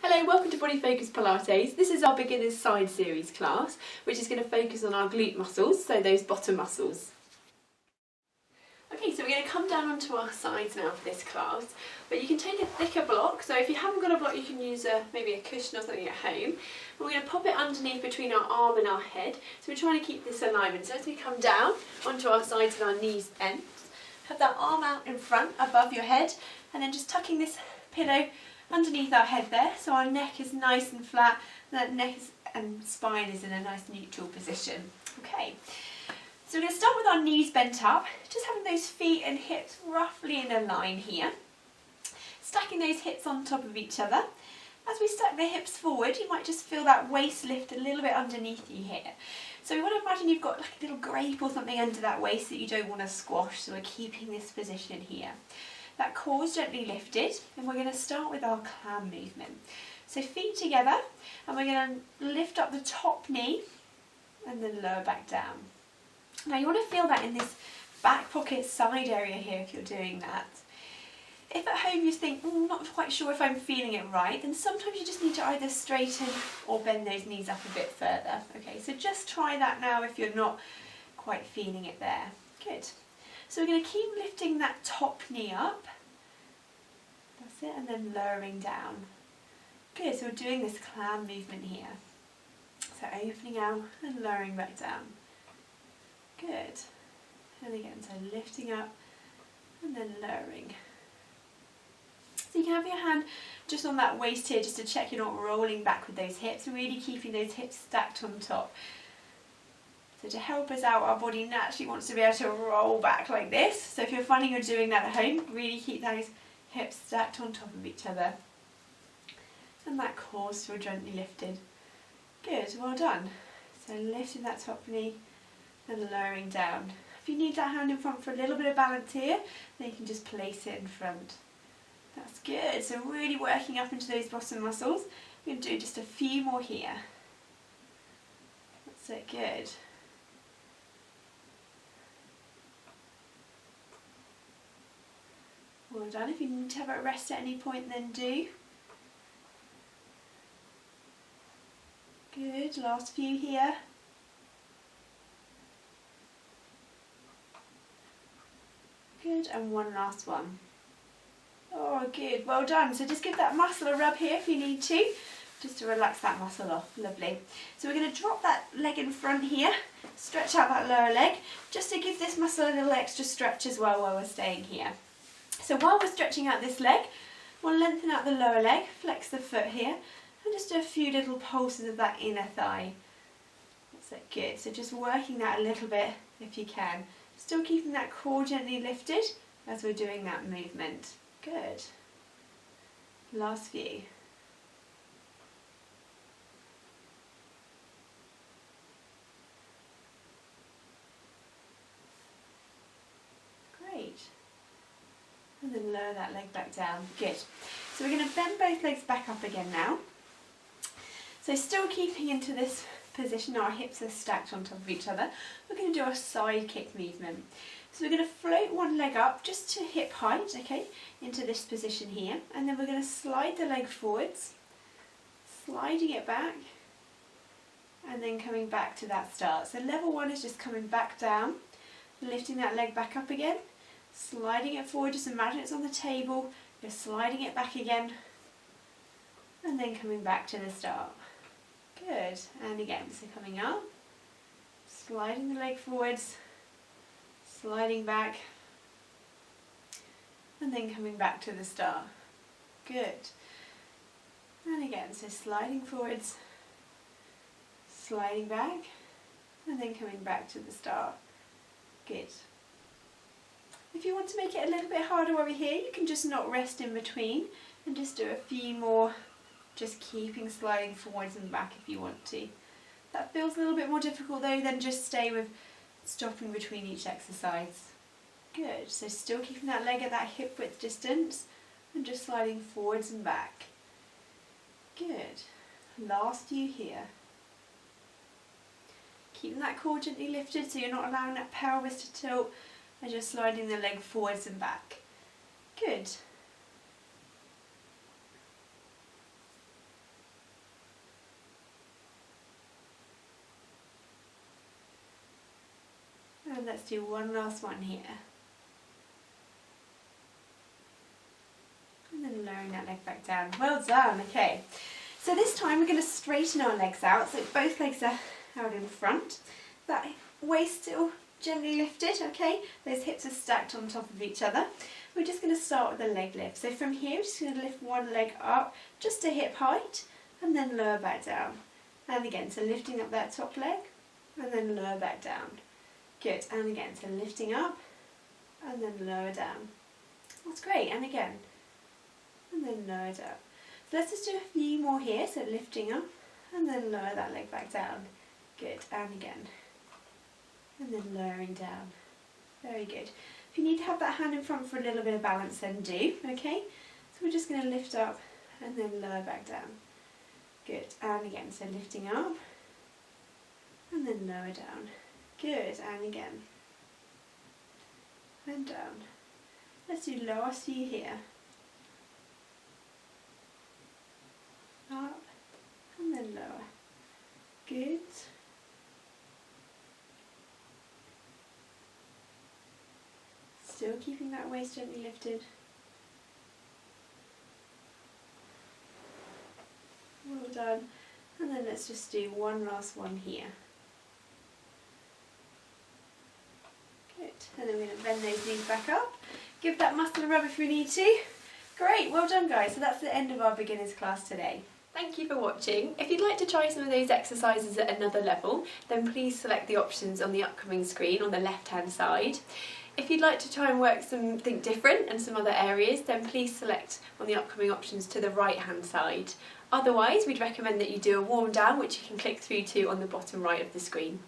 Hello, welcome to Body Focus Pilates. This is our beginner's side series class, which is going to focus on our glute muscles, so those bottom muscles. Okay, so we're going to come down onto our sides now for this class, but you can take a thicker block, so if you haven't got a block you can use maybe a cushion or something at home. And we're going to pop it underneath between our arm and our head, so we're trying to keep this alignment. So as we come down onto our sides and our knees bent, have that arm out in front above your head, and then just tucking this pillow underneath our head there, so our neck is nice and flat, and that neck and spine is in a nice neutral position. Okay, so we're going to start with our knees bent up, just having those feet and hips roughly in a line here. Stacking those hips on top of each other. As we stack the hips forward, you might just feel that waist lift a little bit underneath you here. So we want to imagine you've got like a little grape or something under that waist that you don't want to squash, so we're keeping this position here. That core is gently lifted, and we're going to start with our clam movement. So feet together, and we're going to lift up the top knee and then lower back down. Now you want to feel that in this back pocket side area here if you're doing that. If at home you think, I'm not quite sure if I'm feeling it right, then sometimes you just need to either straighten or bend those knees up a bit further. Okay, so just try that now if you're not quite feeling it there. Good. So we're going to keep lifting that top knee up. That's it, and then lowering down. Good, so we're doing this clam movement here. So opening out and lowering back down. Good. And again, so lifting up and then lowering. So you can have your hand just on that waist here just to check you're not rolling back with those hips, and really keeping those hips stacked on top. So to help us out, our body naturally wants to be able to roll back like this. So if you're finding you're doing that at home, really keep those hips stacked on top of each other. And that core still gently lifted. Good, well done. So lifting that top knee and lowering down. If you need that hand in front for a little bit of balance here, then you can just place it in front. That's good. So really working up into those bottom muscles. We're going to do just a few more here. That's it, good. Well done. If you need to have a rest at any point, then do. Good, last few here. Good, and one last one. Oh, good, well done. So just give that muscle a rub here if you need to, just to relax that muscle off. Lovely. So we're going to drop that leg in front here, stretch out that lower leg, just to give this muscle a little extra stretch as well while we're staying here. So while we're stretching out this leg, we'll lengthen out the lower leg, flex the foot here, and just do a few little pulses of that inner thigh. That's it, good. So just working that a little bit if you can. Still keeping that core gently lifted as we're doing that movement. Good. Last few. Great. And then lower that leg back down. Good. So we're going to bend both legs back up again now. So still keeping into this position, our hips are stacked on top of each other. We're going to do a side kick movement. So we're going to float one leg up just to hip height, okay, into this position here. And then we're going to slide the leg forwards, sliding it back, and then coming back to that start. So level one is just coming back down, lifting that leg back up again, sliding it forward, just imagine it's on the table, you're sliding it back again, and then coming back to the start. Good, and again, so coming up, sliding the leg forwards, sliding back, and then coming back to the start. Good. And again, so sliding forwards, sliding back, and then coming back to the start. Good. If you want to make it a little bit harder over here, you can just not rest in between and just do a few more, just keeping sliding forwards and back if you want to. That feels a little bit more difficult though, then just stay with stopping between each exercise. Good, so still keeping that leg at that hip width distance and just sliding forwards and back. Good, last few here. Keeping that core gently lifted so you're not allowing that pelvis to tilt, and just sliding the leg forwards and back. Good. let's do one last one here. And then lowering that leg back down. Well done, okay. So this time we're going to straighten our legs out, so both legs are out in front. That waist still gently lifted, okay? Those hips are stacked on top of each other. We're just going to start with a leg lift. So from here, we're just going to lift one leg up just to hip height and then lower back down. And again, so lifting up that top leg and then lower back down. Good, and again, so lifting up and then lower down. That's great, and again, and then lower down. So let's just do a few more here, so lifting up and then lower that leg back down. Good, and again, and then lowering down. Very good. If you need to have that hand in front for a little bit of balance, then do, okay? So we're just going to lift up and then lower back down. Good, and again, so lifting up and then lower down. Good, and again, and down. Let's do last few here. Up and then lower. Good. Still keeping that waist gently lifted. Well done. And then let's just do one last one here. Good. And then we're going to bend those knees back up. Give that muscle a rub if we need to. Great, well done guys. So that's the end of our beginners class today. Thank you for watching. If you'd like to try some of those exercises at another level, then please select the options on the upcoming screen on the left hand side. If you'd like to try and work something different and some other areas, then please select on the upcoming options to the right hand side. Otherwise, we'd recommend that you do a warm down, which you can click through to on the bottom right of the screen.